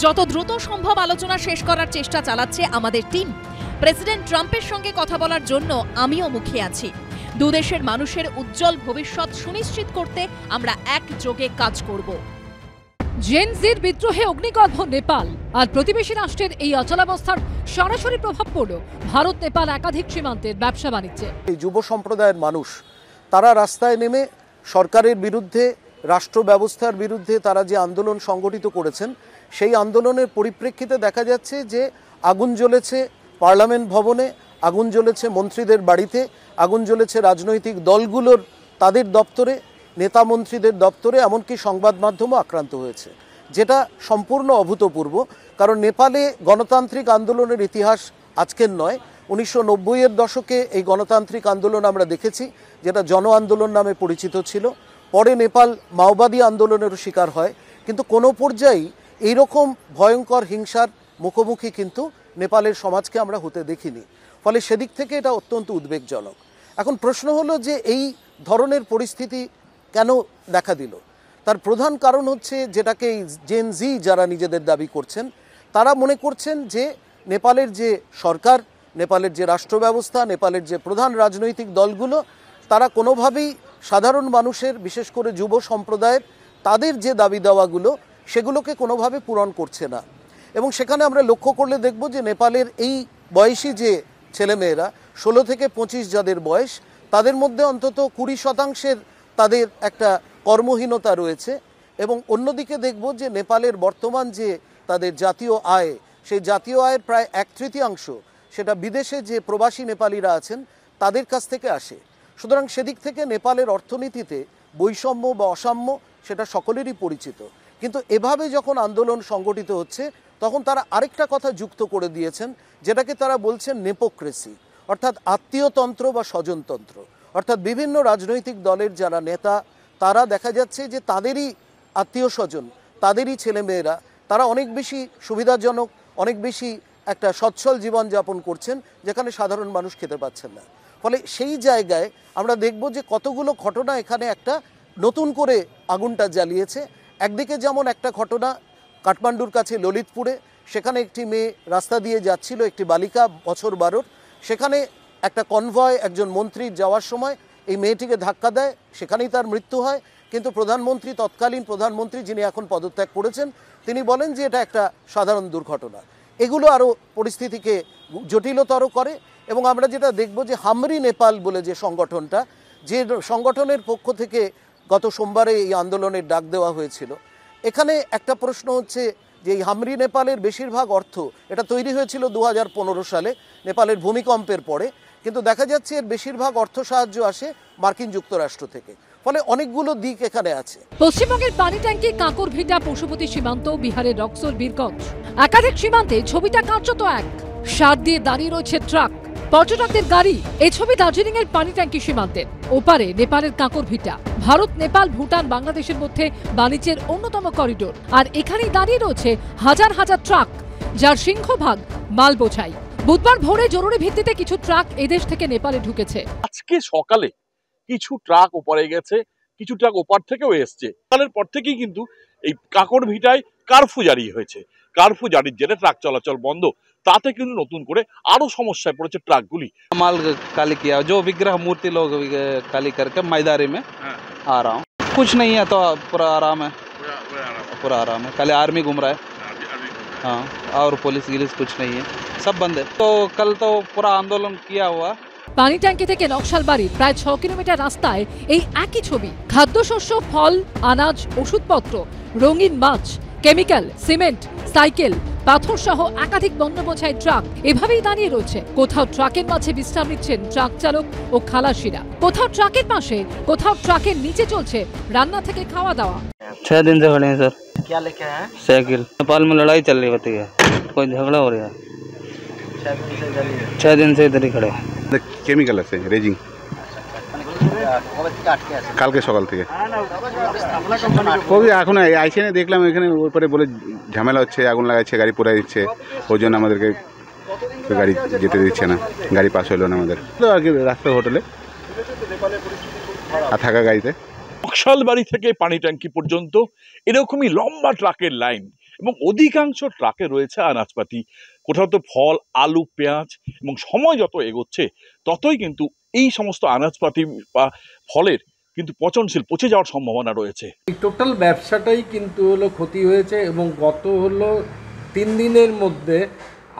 যত দ্রুত সম্ভব আলোচনা শেষ করার চেষ্টা চালাচ্ছে আমাদের টিম। প্রেসিডেন্ট ট্রাম্পের সঙ্গে কথা বলার জন্য আমিও মুখিয়ে আছি। দুদেশের মানুষের উজ্জ্বল ভবিষ্যৎ সুনিশ্চিত করতে আমরা একযোগে কাজ করব। জেনজির বিদ্রোহে অগ্নিগর্ভ নেপাল আর প্রতিবেশী রাষ্ট্রের এই অচলাবস্থার সরাসরি প্রভাব পড়ল ভারত নেপাল একাধিক সীমান্তের ব্যবসা বাণিজ্যে। এই যুব সম্প্রদায়ের মানুষ তারা রাস্তায় নেমে সরকারের বিরুদ্ধে, রাষ্ট্র ব্যবস্থার বিরুদ্ধে তারা যে আন্দোলন সংগঠিত করেছেন, সেই আন্দোলনের পরিপ্রেক্ষিতে দেখা যাচ্ছে যে আগুন জ্বলেছে পার্লামেন্ট ভবনে, আগুন জ্বলেছে মন্ত্রীদের বাড়িতে, আগুন জ্বলেছে রাজনৈতিক দলগুলোর তাদের দপ্তরে, নেতা মন্ত্রীদের দপ্তরে, এমনকি সংবাদ মাধ্যমও আক্রান্ত হয়েছে, যেটা সম্পূর্ণ অভূতপূর্ব। কারণ নেপালে গণতান্ত্রিক আন্দোলনের ইতিহাস আজকের নয়। 1990-এর দশকে এই গণতান্ত্রিক আন্দোলন আমরা দেখেছি, যেটা জন আন্দোলন নামে পরিচিত ছিল। পরে নেপাল মাওবাদী আন্দোলনেরও শিকার হয়, কিন্তু কোনো পর্যায়েই এইরকম ভয়ঙ্কর হিংসার মুখোমুখি কিন্তু নেপালের সমাজকে আমরা হতে দেখিনি। ফলে সেদিক থেকে এটা অত্যন্ত উদ্বেগজনক। এখন প্রশ্ন হলো যে এই ধরনের পরিস্থিতি কেন দেখা দিল? তার প্রধান কারণ হচ্ছে, যেটাকে জেন জি যারা নিজেদের দাবি করছেন, তারা মনে করছেন যে নেপালের যে সরকার, নেপালের যে রাষ্ট্র ব্যবস্থা, নেপালের যে প্রধান রাজনৈতিক দলগুলো, তারা কোনোভাবেই সাধারণ মানুষের, বিশেষ করে যুব সম্প্রদায়ের তাদের যে দাবি দাওয়াগুলো, সেগুলোকে কোনোভাবে পূরণ করছে না। এবং সেখানে আমরা লক্ষ্য করলে দেখব যে নেপালের এই বয়সী যে ছেলেমেয়েরা 16 থেকে 25 যাদের বয়স, তাদের মধ্যে অন্তত 20% তাদের একটা কর্মহীনতা রয়েছে। এবং অন্যদিকে দেখব যে নেপালের বর্তমান যে তাদের জাতীয় আয়, সেই জাতীয় আয়ের প্রায় 1/3 সেটা বিদেশে যে প্রবাসী নেপালিরা আছেন তাদের কাছ থেকে আসে। সুতরাং সেদিক থেকে নেপালের অর্থনীতিতে বৈষম্য বা অসাম্য সেটা সকলেরই পরিচিত। কিন্তু এভাবে যখন আন্দোলন সংগঠিত হচ্ছে, তখন তারা আরেকটা কথা যুক্ত করে দিয়েছেন, যেটাকে তারা বলছেন নেপোক্রেসি, অর্থাৎ আত্মীয়তন্ত্র বা স্বজনতন্ত্র। অর্থাৎ বিভিন্ন রাজনৈতিক দলের যারা নেতা তারা দেখা যাচ্ছে যে তাদেরই আত্মীয় স্বজন, তাদেরই ছেলেমেয়েরা তারা অনেক বেশি সুবিধাজনক, অনেক বেশি একটা সচ্ছল জীবনযাপন করছেন, যেখানে সাধারণ মানুষ খেতে পাচ্ছেন না। ফলে সেই জায়গায় আমরা দেখব যে কতগুলো ঘটনা এখানে একটা নতুন করে আগুনটা জ্বালিয়েছে। একদিকে যেমন একটা ঘটনা কাঠমান্ডুর কাছে ললিতপুরে, সেখানে একটি মেয়ে রাস্তা দিয়ে যাচ্ছিল, একটি বালিকা বছর 12, সেখানে একটা কনভয় একজন মন্ত্রী যাওয়ার সময় এই মেয়েটিকে ধাক্কা দেয়, সেখানেই তার মৃত্যু হয়। কিন্তু প্রধানমন্ত্রী, তৎকালীন প্রধানমন্ত্রী যিনি এখন পদত্যাগ করেছেন, তিনি বলেন যে এটা একটা সাধারণ দুর্ঘটনা। এগুলো আরও পরিস্থিতিকে জটিলতর করে। এবং আমরা যেটা দেখব যে হামরি নেপাল বলে যে সংগঠনটা, যে সংগঠনের পক্ষ থেকে গত সোমবারে এই আন্দোলনের ডাক দেওয়া হয়েছিল, এখানে একটা প্রশ্ন হচ্ছে যে এই হামরি নেপালের বেশিরভাগ অর্থ, এটা তৈরি হয়েছিল 2015 সালে নেপালের ভূমিকম্পের পরে, কিন্তু দেখা যাচ্ছে এর বেশিরভাগ অর্থ সাহায্য আসে মার্কিন যুক্তরাষ্ট্র থেকে। ফলে অনেকগুলো দিক এখানে আছে। পশ্চিমবঙ্গের পানি ট্যাঙ্কি কাঁকরভিটা পশুপতি সীমান্ত, বিহারের রক্সোল বীরগঞ্জ, একাধিক সীমান্তে ছবিটা কার্যত এক। সার দিয়ে দাঁড়িয়ে রয়েছে ট্রাক, পর্যটকদের গাড়ি। এই ছবি দার্জিলিং এর পানি ট্যাঙ্কি সীমান্তের। ওপারে নেপালের কাঁকরভিটা। ভারত, নেপাল, ভুটান, বাংলাদেশের মধ্যে বাণিজ্যের অন্যতম করিডোর। আর এখানেই দাঁড়িয়ে রয়েছে হাজার হাজার ট্রাক, যার সিংহভাগ মাল বোঝাই। বুধবার ভোরে জরুরি ভিত্তিতে কিছু ট্রাক এদেশ থেকে নেপালে ঢুকেছে। আজকে সকালে কিছু ট্রাক ওপারে গেছে, কিছু ট্রাক ওপার থেকেও এসছে। সকালের পর থেকেই কিন্তু এই কাঁকরভিটায় কারফিউ জারি হয়েছে। কারফিউ জারির জেরে ট্রাক চলাচল বন্ধ। তাতে কিন্তু নতুন করে আরো সমস্যায় পড়েছে ট্রাকগুলি। माल खाली किया, जो विग्रह मूर्ति लोग खाली करके मैदारी में आ रहा हूँ। कुछ नहीं है तो पूरा आराम है, पूरा आराम है। खाली आर्मी घूम रहा है, हाँ, और पुलिस गिलिस कुछ नहीं है, सब बंद है। तो कल तो पूरा आंदोलन किया हुआ। পানি ট্যাঙ্কি থেকে নকশালবাড়ির প্রায় 6 কিলোমিটার রাস্তায় এই একই ছবি। খাদ্যশস্য, ফল, আনাজ, ওষুধপত্র, রঙিন মাছ, কেমিক্যাল, সিমেন্ট, সাইকেল, পাথর সহ একাধিক পণ্য বোঝাই ট্রাক এভাবেই দাঁড়িয়ে রয়েছে। কোথাও ট্রাকের মাঝে বিশ্রাম নিচ্ছেন ট্রাক চালক ও খালাসিরা, কোথাও ট্রাকের পাশে, কোথাও ট্রাকের নিচে চলছে রান্না থেকে খাওয়া দাওয়া। 6 दिन से खड़े हैं सर। क्या लेके आए हैं? साइकिल। नेपाल में लड़ाई चल रही होती है, कोई झगड़ा हो रहा है। 6 दिन से इधर ही खड़े हैं। কেমিক্যাল আছে রেজিং, কালকে সকাল থেকে কবি এখন আইসে না, দেখলাম এখানে ওপরে বলে ঝামেলা হচ্ছে, আগুন লাগাচ্ছে, গাড়ি পোড়াই দিচ্ছে, ওই জন্য আমাদেরকে গাড়ি যেতে দিচ্ছে না, গাড়ি পাস হলো না আমাদের। তো আর কি রাস্তার হোটেলে আর থাকা গাড়িতে। নকশালবাড়ি থেকে পানি ট্যাঙ্কি পর্যন্ত এরকমই লম্বা ট্রাকের লাইন, এবং অধিকাংশ ট্রাকে রয়েছে আনাজপাতি। কোথাও তো ফল, আলু, পেঁয়াজ, এবং সময় যত এগোচ্ছে ততই কিন্তু এই সমস্ত আনাজপাতি বা ফলের কিন্তু পচনশীল, পচে যাওয়ার সম্ভাবনা রয়েছে। এই টোটাল ব্যবসাটাই কিন্তু হলো ক্ষতি হয়েছে, এবং গত হলো 3 দিনের মধ্যে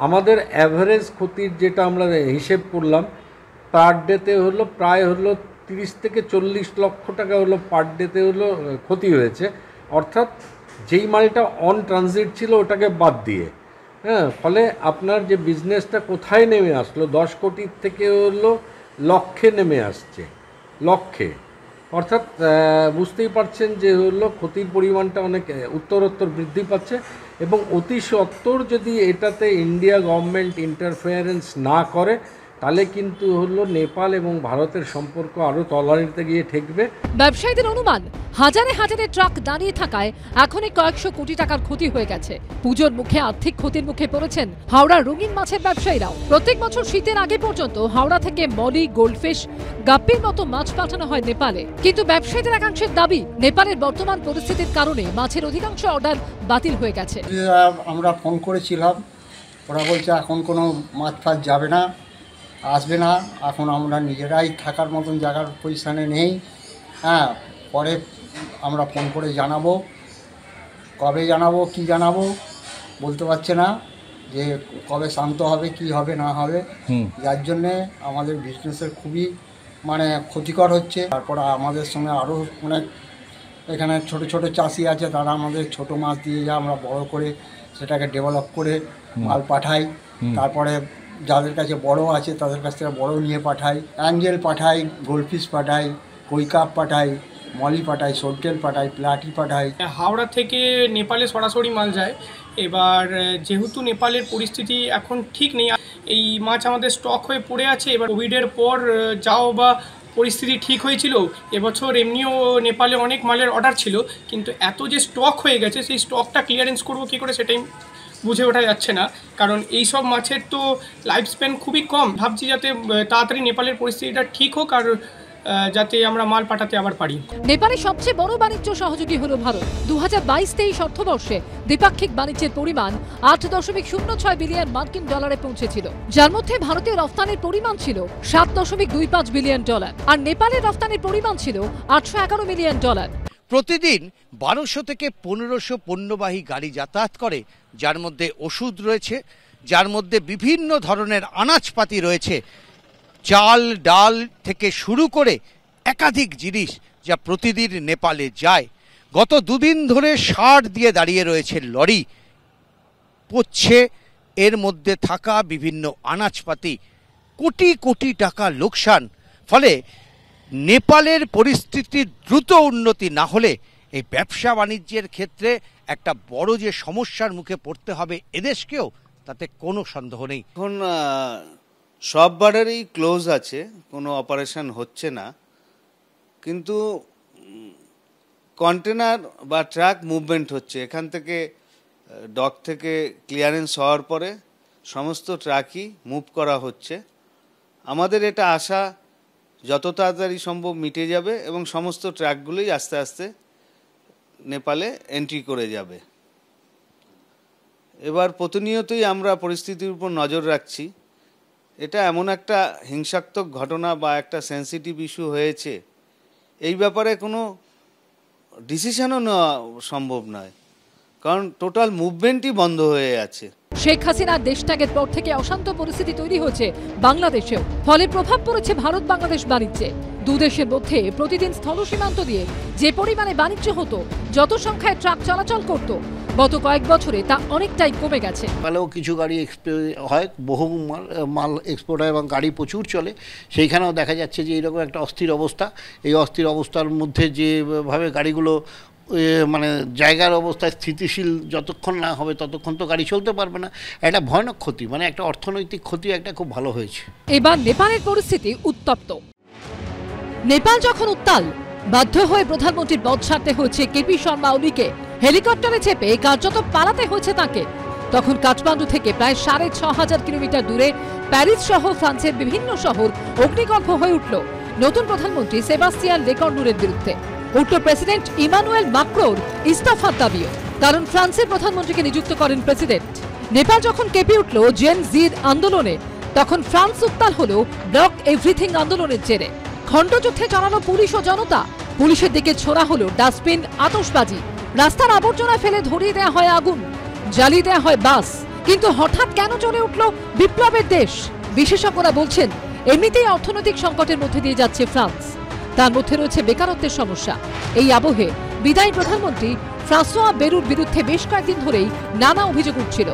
আমাদের অ্যাভারেজ ক্ষতির যেটা আমরা হিসেব করলাম, পার ডেতে হলো প্রায় হলো 30 থেকে 40 লক্ষ টাকা হলো পার ডেতে হলো ক্ষতি হয়েছে। অর্থাৎ যেই মালটা অন ট্রানজিট ছিল ওটাকে বাদ দিয়ে, হ্যাঁ, ফলে আপনার যে বিজনেসটা কোথায় নেমে আসলো, 10 কোটির থেকে হলো লক্ষে নেমে আসছে, লক্ষে। অর্থাৎ বুঝতেই পারছেন যে হলো ক্ষতির পরিমাণটা অনেক উত্তরোত্তর বৃদ্ধি পাচ্ছে, এবং অতি সত্বর যদি এটাতে ইন্ডিয়া গভর্নমেন্ট ইন্টারফেয়ারেন্স না করে তাহলে কিন্তু হলো নেপাল এবং ভারতের সম্পর্ক আরও তলানিতে গিয়ে ঠেকবে। ব্যবসায়ীদের অনুমান, হাজারে হাজারে ট্রাক দাঁড়িয়ে থাকায় এখনই কয়েকশো কোটি টাকার ক্ষতি হয়ে গেছে। পুজোর মুখে আর্থিক ক্ষতির মুখে পড়েছেন হাওড়ার রঙিন মাছের ব্যবসায়ীরাও। প্রত্যেক বছর শীতের আগে পর্যন্ত হাওড়া থেকে মলি, গোল্ডফিশ, গাপ্পির মতো মাছ পাঠানো হয় নেপালে। কিন্তু ব্যবসায়ীদের একাংশের দাবি, নেপালের বর্তমান পরিস্থিতির কারণে মাছের অধিকাংশ অর্ডার বাতিল হয়ে গেছে। আমরা ফোন করেছিলাম, ওরা বলছে এখন কোনো মাছ ফাছ যাবে না, আসবে না, এখন আমরা নিজেরাই থাকার মতন জায়গার পজিশানে নেই। হ্যাঁ, পরে আমরা ফোন করে জানাবো, কবে জানাবো, কি জানাবো বলতে পারছে না, যে কবে শান্ত হবে, কি হবে না হবে, যার জন্যে আমাদের বিজনেসের খুবই মানে ক্ষতিকর হচ্ছে। তারপরে আমাদের সঙ্গে আরও অনেক এখানে ছোট ছোট চাষি আছে, তারা আমাদের ছোট মাছ দিয়ে যা আমরা বড় করে সেটাকে ডেভেলপ করে মাল পাঠাই। তারপরে যাদের কাছে বড় আছে তাদের কাছ থেকে বড় নিয়ে পাঠাই, অ্যাঞ্জেল পাঠাই, গোল্ডফিশ পাঠাই, কই কাপ পাঠাই, মলি পাঠাই, সোরটেল পাঠাই, প্লাটি পাঠাই। হাওড়া থেকে নেপালে সরাসরি মাল যায়। এবার যেহেতু নেপালের পরিস্থিতি এখন ঠিক নেই, এই মাছ আমাদের স্টক হয়ে পড়ে আছে। এবার কোভিডের পর যাও বা পরিস্থিতি ঠিক হয়েছিল। এবছর এমনিও নেপালে অনেক মালের অর্ডার ছিল, কিন্তু এত যে স্টক হয়ে গেছে সেই স্টকটা ক্লিয়ারেন্স করবো কী করে সেটাই বুঝে ওঠা যাচ্ছে না। কারণ এই সব মাছের তো লাইফ স্প্যান খুবই কম। ভাবছি যাতে তাড়াতাড়ি নেপালের পরিস্থিতিটা ঠিক হোক আর যাতে আমরা মাল পাঠাতে আবার পারি। নেপালের সবচেয়ে বড় বাণিজ্য সহযোগী হলো ভারত। 2022-23 অর্থবর্ষে দ্বিপাক্ষিক বাণিজ্যের পরিমাণ 8.06 বিলিয়ন মার্কিন ডলারে পৌঁছেছিল, যার মধ্যে ভারতীয় রফতানির পরিমাণ ছিল 7.25 বিলিয়ন ডলার আর নেপালের রফতানির পরিমাণ ছিল 811 মিলিয়ন ডলার। প্রতিদিন 1200 থেকে 1500 পণ্যবাহী গাড়ি যাতায়াত করে, যার মধ্যে ওষুধ রয়েছে, যার মধ্যে বিভিন্ন ধরনের আনাজপাতি রয়েছে, চাল ডাল থেকে শুরু করে একাধিক জিনিস যা প্রতিদিন নেপালে যায়। গত দুদিন ধরে ষাঁড় দিয়ে দাঁড়িয়ে রয়েছে লরি, পড়ছে এর মধ্যে থাকা বিভিন্ন আনাজপাতি, কোটি কোটি টাকা লোকসান। ফলে নেপালের পরিস্থিতির দ্রুত উন্নতি না হলে এই ব্যবসা বাণিজ্যের ক্ষেত্রে একটা বড় যে সমস্যার মুখে পড়তে হবে এদেশকেও, তাতে কোনো সন্দেহ নেই। এখন সব বর্ডারই ক্লোজ আছে, কোনো অপারেশন হচ্ছে না, কিন্তু কন্টেনার বা ট্রাক মুভমেন্ট হচ্ছে। এখান থেকে ডক থেকে ক্লিয়ারেন্স হওয়ার পরে সমস্ত ট্রাকই মুভ করা হচ্ছে। আমাদের এটা আশা যত তাড়াতাড়ি সম্ভব মিটে যাবে এবং সমস্ত ট্রাকগুলোই আস্তে আস্তে নেপালে এন্ট্রি করে যাবে। এবার প্রতিনিয়তই আমরা পরিস্থিতির উপর নজর রাখছি। এটা এমন একটা হিংসাত্মক ঘটনা বা একটা সেন্সিটিভ ইস্যু হয়েছে, এই ব্যাপারে কোনো ডিসিশনও নেওয়া সম্ভব নয়, কারণ টোটাল মুভমেন্টই বন্ধ হয়ে আছে। শেখ হাসিনার দেশত্যাগের পর থেকে অশান্ত পরিস্থিতি তৈরি হয়েছে বাংলাদেশেও, ফলে প্রভাব পড়েছে ভারত বাংলাদেশ বাণিজ্যে। দুদেশের মধ্যে প্রতিদিন স্থল সীমান্ত দিয়ে যে পরিমাণে বাণিজ্য হতো, যত সংখ্যায় ট্রাক চলাচল করত, গত কয়েক বছরে তা অনেকটাই কমে গেছে। নেপালেও কিছু গাড়ি হয়, বহু মাল এক্সপোর্ট হয় এবং গাড়ি প্রচুর চলে। সেইখানেও দেখা যাচ্ছে যে এইরকম একটা অস্থির অবস্থা। এই অস্থির অবস্থার মধ্যে যেভাবে গাড়িগুলো মানে জায়গার অবস্থায় স্থিতিশীল যতক্ষণ না হবে ততক্ষণ তো গাড়ি চলতে পারবে না। একটা ভয়ানক ক্ষতি, মানে একটা অর্থনৈতিক ক্ষতি একটা খুব ভালো হয়েছে। এবার নেপালের পরিস্থিতি উত্তপ্ত। নেপাল যখন উত্তাল, বাধ্য হয়ে প্রধানমন্ত্রীর পদ ছাড়তে হয়েছে কেপি শর্মা ওলিকে। হেলিকপ্টারে চেপে কার্যত পালাতে হয়েছে তাকে। তখন কাঠমান্ডু থেকে প্রায় 6500 কিলোমিটার দূরে প্যারিস সহ ফ্রান্সের বিভিন্ন শহর অগ্নিগর্ভ হয়ে উঠল নতুন প্রধানমন্ত্রী সেবাস্তিয়ান লেকর্নুরের বিরুদ্ধে। উঠল প্রেসিডেন্ট ইমানুয়েল মাক্রোর ইস্তফার দাবিও, কারণ ফ্রান্সের প্রধানমন্ত্রীকে নিযুক্ত করেন প্রেসিডেন্ট। নেপাল যখন কেঁপে উঠল জেন জির আন্দোলনে, তখন ফ্রান্স উত্তাল হলো ব্লক এভরিথিং আন্দোলনের জেরে। খণ্ডযুদ্ধে জড়ানো পুলিশ ও জনতা, পুলিশের দিকে ছোড়া হলো ডাস্টবিন, আতশবাজি, রাস্তার আবর্জনা ফেলে ধরিয়ে দেওয়া হয় আগুন, জ্বালিয়ে দেওয়া হয় বাস। কিন্তু হঠাৎ কেন জ্বলে উঠল বিপ্লবের দেশ? বিশেষজ্ঞরা বলছেন এমনিতেই অর্থনৈতিক সংকটের মধ্যে দিয়ে যাচ্ছে ফ্রান্স, তার মধ্যে রয়েছে বেকারত্বের সমস্যা। এই আবহে বিদায়ী প্রধানমন্ত্রী ফ্রাঁসোয়া বেরুর বিরুদ্ধে বেশ কয়েকদিন ধরেই নানা অভিযোগ উঠছিল,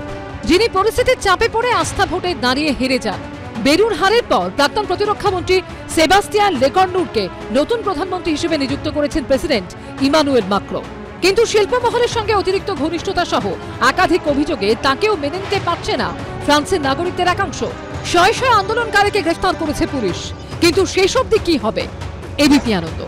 যিনি পরিস্থিতির চাপে পড়ে আস্থা ভোটে দাঁড়িয়ে হেরে যান। বেরুর হারের পর প্রাক্তন প্রতিরক্ষা মন্ত্রী সেবাস্তিয়ান লেকর্নুরকে নতুন প্রধানমন্ত্রী হিসেবে নিযুক্ত করেছেন প্রেসিডেন্ট ইমানুয়েল মাক্রো। কিন্তু শিল্পমহলের সঙ্গে অতিরিক্ত ঘনিষ্ঠতা সহ একাধিক অভিযোগে তাকেও মেনে নিতে পারছে না ফ্রান্সের নাগরিকদের একাংশ। শয়ে শয়ে আন্দোলনকারীকে গ্রেফতার করেছে পুলিশ, কিন্তু শেষ অবধি কি হবে? এবিপি আনন্দ।